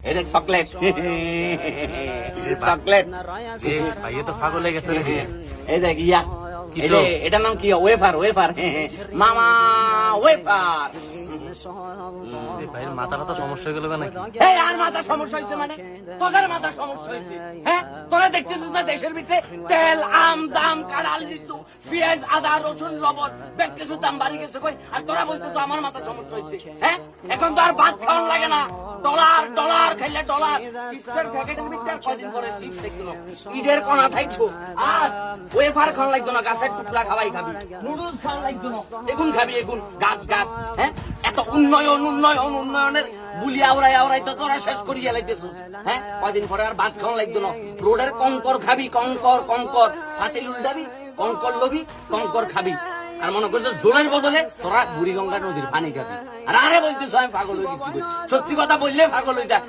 এই দেখ chocolate chocolate ভাই এ তো পাগল হয়ে গেছে রে। এই দেখ ইয়া এই যে এটার নাম কি ওয়েফার ওয়েফার মামা ওয়েফার ভাইয়ের মাথাটা তো সমস্যা হয়ে গেল নাকি? এই আর মাথা সমস্যা হয়েছে মানে তোদের মাথা সমস্যা হয়েছে হ্যাঁ তোরা দেখতেছিস না দেশের ভিতরে তেল আম দাম কাঁড়াল লিচু পেঁয়াজ আদা রসুন লবণ বেশ কিছু দাম বাড়ি গেছে কই আর তোরা বলতেছ আমার মাথা সমস্যা হয়েছে হ্যাঁ এখন তো আর ভাত খাওয়ান লাগে না ডলার ডলার খাইলে ডলার চিপসের প্যাকেটের ভিতরে কদিন পরে চিপস দেখলো ঈদের কোনা থাকছো আর ওয়েফার খাওয়া লাগতো না গাছের টুকরা খাওয়াই খাবি নুডলস খাওয়া লাগতো না এগুন খাবি এগুন গাছ গাছ হ্যাঁ এত উন্নয়ন উন্নয়ন উন্নয়নের বুলি আওড়াই আওড়াই তো তোরা শেষ করিয়া লাইতেছ হ্যাঁ কয়দিন পরে আর ভাত খাওয়া লাগতো না রোডের কঙ্কর খাবি কঙ্কর কঙ্কর হাতে লুলদাবি কঙ্কর লবি কঙ্কর খাবি আর মনে করছো জোরের বদলে তোরা বুড়িগঙ্গা নদীর পানি খাবি আর আরে বলতেছ আমি পাগল হয়ে গেছি সত্যি কথা বললে পাগল হয়ে যায়।